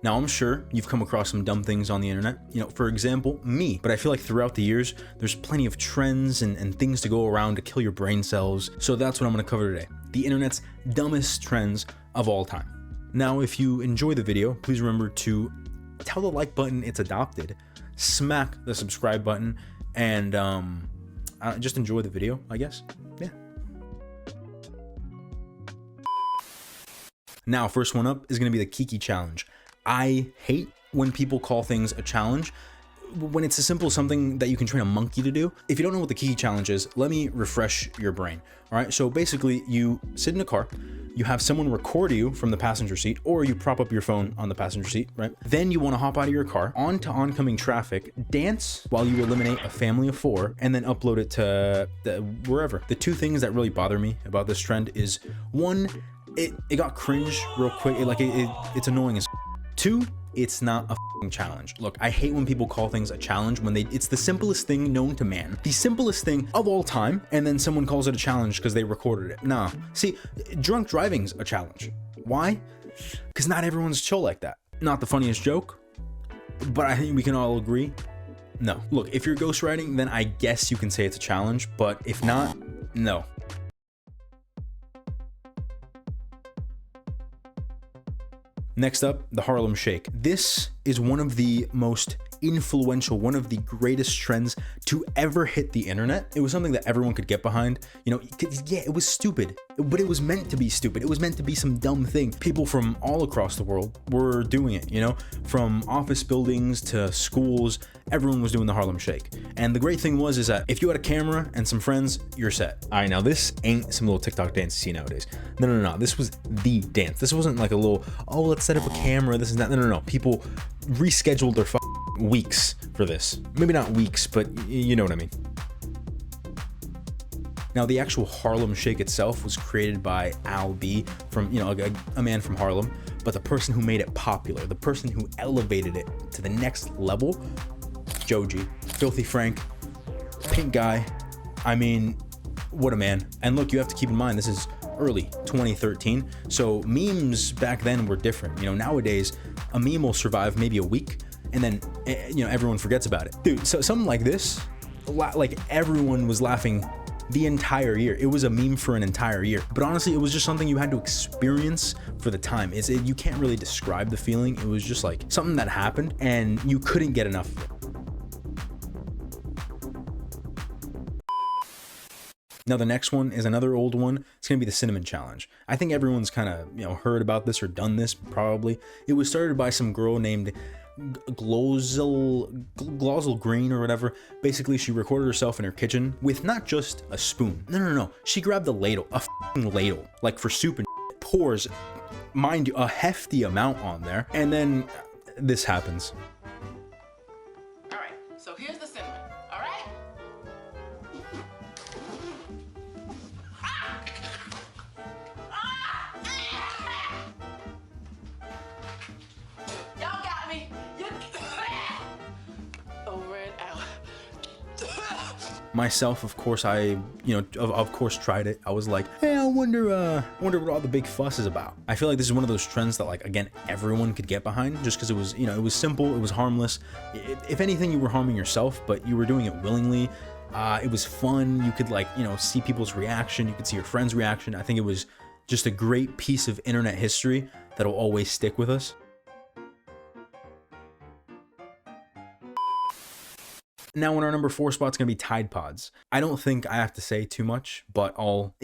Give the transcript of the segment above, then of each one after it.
Now, I'm sure you've come across some dumb things on the internet, for example, me, but I feel like throughout the years, there's plenty of trends and things to go around to kill your brain cells. So that's what I'm gonna cover today. The internet's dumbest trends of all time. Now, if you enjoy the video, please remember to tell the like button it's adopted, smack the subscribe button, and just enjoy the video, I guess. Yeah. Now, first one up is gonna be the Kiki challenge. I hate when people call things a challenge when it's a simple something that you can train a monkey to do. If you don't know what the Kiki challenge is, let me refresh your brain. All right, so basically you sit in a car, you have someone record you from the passenger seat, or you prop up your phone on the passenger seat, right? Then you want to hop out of your car onto oncoming traffic, dance while you eliminate a family of 4, and then upload it to wherever. The two things that really bother me about this trend is, one, it got cringe real quick. It's annoying as. 2, it's not a challenge. Look, I hate when people call things a challenge when it's the simplest thing known to man, the simplest thing of all time, and then someone calls it a challenge because they recorded it. Nah, see, drunk driving's a challenge. Why? Because not everyone's chill like that. Not the funniest joke, but I think we can all agree. No. Look, if you're ghostwriting, then I guess you can say it's a challenge, but if not, no. Next up, the Harlem Shake. This is one of the most influential, one of the greatest trends to ever hit the internet. It was something that everyone could get behind. Yeah, it was stupid, but it was meant to be stupid. It was meant to be some dumb thing. People from all across the world were doing it, from office buildings to schools, everyone was doing the Harlem Shake. And the great thing is that if you had a camera and some friends, you're set. All right, now this ain't some little TikTok dance you see nowadays. No. This was the dance. This wasn't like a little, oh, let's set up a camera, this and that. No. People rescheduled their weeks for this. Maybe not weeks, but you know what I mean. Now, the actual Harlem Shake itself was created by Al B from, a man from Harlem, but the person who made it popular, the person who elevated it to the next level, Joji, Filthy Frank, Pink Guy. I mean, what a man. And look, you have to keep in mind, this is early 2013, so memes back then were different. Nowadays, a meme will survive maybe a week, and then everyone forgets about it. Dude, so something like this, like everyone was laughing the entire year. It was a meme for an entire year. But honestly, it was just something you had to experience for the time. You can't really describe the feeling. It was just like something that happened and you couldn't get enough of it. Now, the next one is another old one. It's gonna be the cinnamon challenge. I think everyone's kind of heard about this or done this probably. It was started by some girl named Glozell Green or whatever. Basically, she recorded herself in her kitchen with not just a spoon. No. She grabbed a ladle, a ladle, like for soup and pours, mind you, a hefty amount on there, and then this happens. All right, so here's the cinnamon. All right. Y'all got me. Over and out. Myself, of course, of course tried it. I was like, hey, I wonder what all the big fuss is about. I feel like this is one of those trends that, like, again, everyone could get behind just because it was, it was simple, it was harmless. If anything, you were harming yourself, but you were doing it willingly. It was fun. You could, see people's reaction. You could see your friends' reaction. I think it was just a great piece of internet history that'll always stick with us. Now, in our number 4 spot, it's gonna be Tide Pods. I don't think I have to say too much, but I'll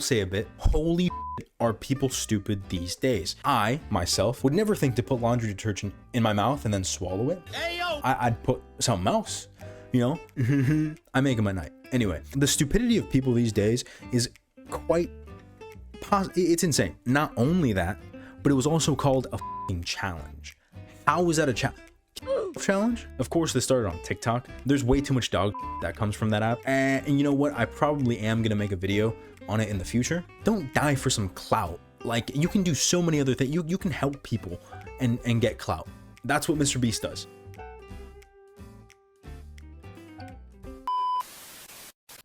say a bit. Holy shit, are people stupid these days? I, myself, would never think to put laundry detergent in my mouth and then swallow it. Hey, yo! I'd put something else, I make them at night. Anyway, the stupidity of people these days is quite it's insane. Not only that, but it was also called a challenge. How was that a challenge? Of course, this started on TikTok. There's way too much dog that comes from that app. And you know what? I probably am gonna make a video on it in the future. Don't die for some clout. Like, you can do so many other things. You can help people and get clout. That's what Mr. Beast does.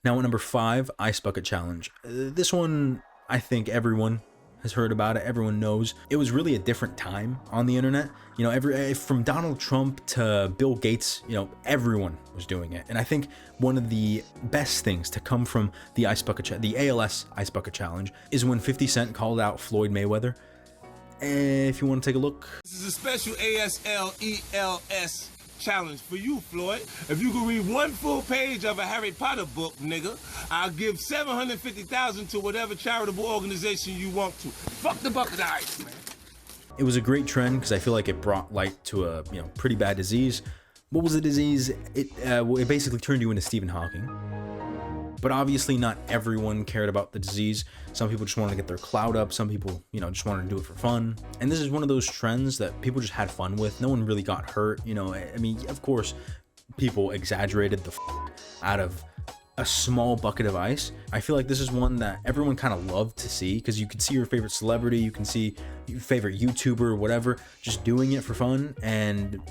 Now, at number 5, Ice Bucket Challenge. This one, I think everyone has heard about it. Everyone knows. It was really a different time on the internet. You know, from Donald Trump to Bill Gates, you know, everyone was doing it. And I think one of the best things to come from the ALS Ice Bucket Challenge is when 50 Cent called out Floyd Mayweather. If you want to take a look. This is a special ASLELS challenge for you, Floyd. If you can read one full page of a Harry Potter book, nigga, I'll give $750,000 to whatever charitable organization you want to. Fuck the bucket of ice, man. It was a great trend because I feel like it brought light to a pretty bad disease. What was the disease? It basically turned you into Stephen Hawking. But obviously not everyone cared about the disease. Some people just wanted to get their clout up. Some people, just wanted to do it for fun. And this is one of those trends that people just had fun with. No one really got hurt. I mean, of course, people exaggerated the out of a small bucket of ice. I feel like this is one that everyone kind of loved to see because you can see your favorite celebrity, you can see your favorite YouTuber, whatever, just doing it for fun and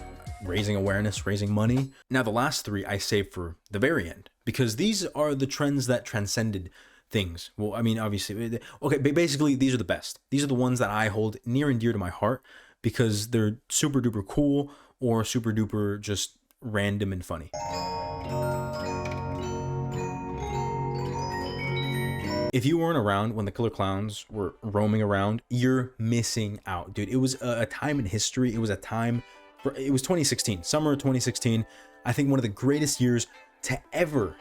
raising awareness, raising money. Now, the last three I saved for the very end because these are the trends that transcended things. Well, I mean, obviously, okay, basically, these are the best. These are the ones that I hold near and dear to my heart because they're super duper cool or super duper just random and funny. If you weren't around when the killer clowns were roaming around, you're missing out, dude. It was a time in history. It was 2016, summer of 2016. I think one of the greatest years to ever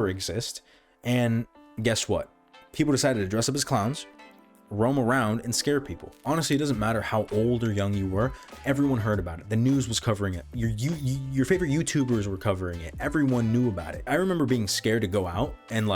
exist. And guess what? People decided to dress up as clowns, roam around, and scare people. Honestly, it doesn't matter how old or young you were. Everyone heard about it. The news was covering it. Your favorite YouTubers were covering it. Everyone knew about it. I remember being scared to go out and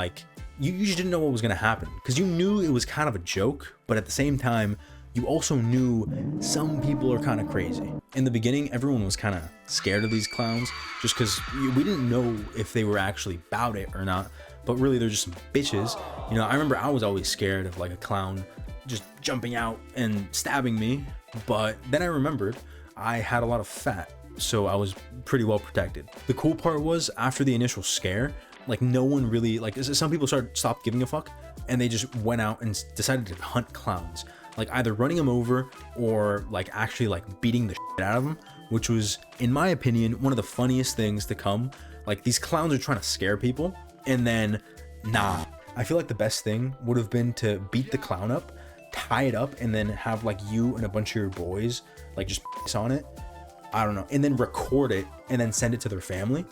you just didn't know what was going to happen because you knew it was kind of a joke, but at the same time, you also knew some people are kind of crazy. In the beginning, everyone was kind of scared of these clowns just because we didn't know if they were actually about it or not, but really they're just some bitches. I remember I was always scared of a clown just jumping out and stabbing me, but then I remembered I had a lot of fat, so I was pretty well protected. The cool part was after the initial scare, no one really, some people stopped giving a fuck and they just went out and decided to hunt clowns, either running them over or actually beating the shit out of them, which was, in my opinion, one of the funniest things to come. These clowns are trying to scare people and then nah. I feel like the best thing would have been to beat the clown up, tie it up, and then have you and a bunch of your boys just piss on it. I don't know, and then record it and then send it to their family.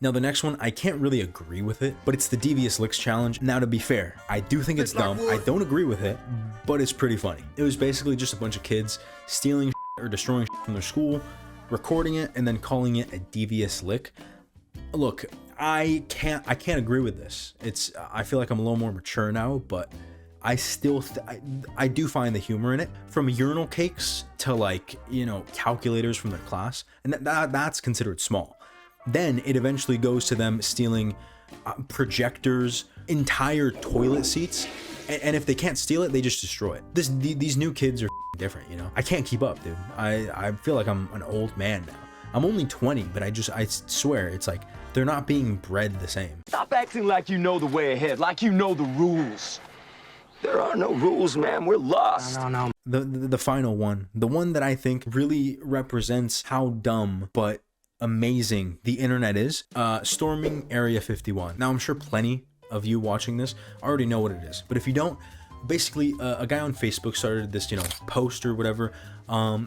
Now the next one, I can't really agree with it, but it's the Devious Licks Challenge. Now to be fair, I do think it's dumb. I don't agree with it, but it's pretty funny. It was basically just a bunch of kids stealing or destroying from their school, recording it, and then calling it a devious lick. Look, I can't agree with this. I feel like I'm a little more mature now, but I still I do find the humor in it. From urinal cakes to calculators from their class, and that's considered small. Then it eventually goes to them stealing projectors, entire toilet seats, and if they can't steal it, they just destroy it. These new kids are different, I can't keep up, dude. I feel like I'm an old man now. I'm only 20, but I swear it's they're not being bred the same. Stop acting like you know the way ahead, like you know the rules. There are no rules, man. We're lost. No. The final one, the one that I think really represents how dumb but amazing the internet is, storming Area 51. Now, I'm sure plenty of you watching this already know what it is, but if you don't, basically a guy on Facebook started this, post or whatever,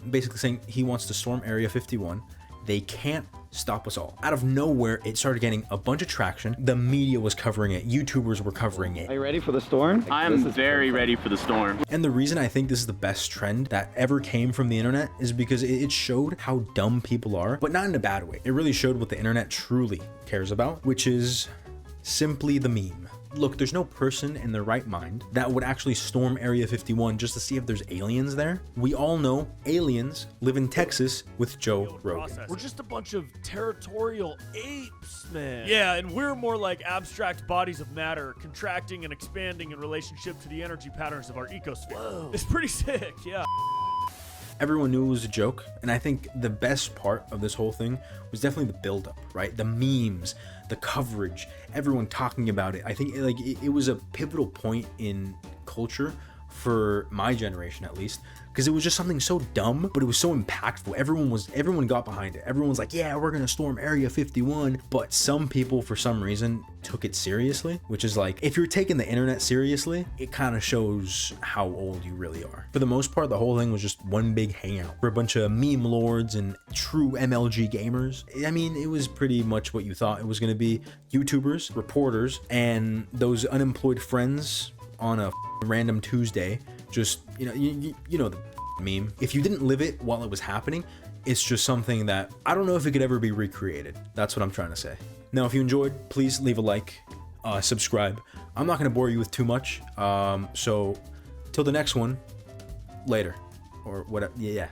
basically saying he wants to storm Area 51. They can't stop us all. Out of nowhere, it started getting a bunch of traction. The media was covering it. YouTubers were covering it. Are you ready for the storm? I am very ready for the storm. And the reason I think this is the best trend that ever came from the internet is because it showed how dumb people are, but not in a bad way. It really showed what the internet truly cares about, which is simply the meme. Look, there's no person in their right mind that would actually storm Area 51 just to see if there's aliens there. We all know aliens live in Texas with Joe Rogan. We're just a bunch of territorial apes, man. Yeah, and we're more like abstract bodies of matter, contracting and expanding in relationship to the energy patterns of our ecosphere. Whoa. It's pretty sick, yeah. Everyone knew it was a joke, and I think the best part of this whole thing was definitely the build-up, right? The memes, the coverage, everyone talking about it. I think it was a pivotal point in culture for my generation, at least, because it was just something so dumb, but it was so impactful. Everyone got behind it. Everyone was like, yeah, we're gonna storm Area 51. But some people, for some reason, took it seriously, which is like, if you're taking the internet seriously, it kind of shows how old you really are. For the most part, the whole thing was just one big hangout for a bunch of meme lords and true MLG gamers. I mean, it was pretty much what you thought it was gonna be. YouTubers, reporters, and those unemployed friends on a random Tuesday, just, you know the meme. If you didn't live it while it was happening, it's just something that I don't know if it could ever be recreated. That's what I'm trying to say. Now, if you enjoyed, please leave a like, subscribe. I'm not gonna bore you with too much. So till the next one, later, or whatever. Yeah.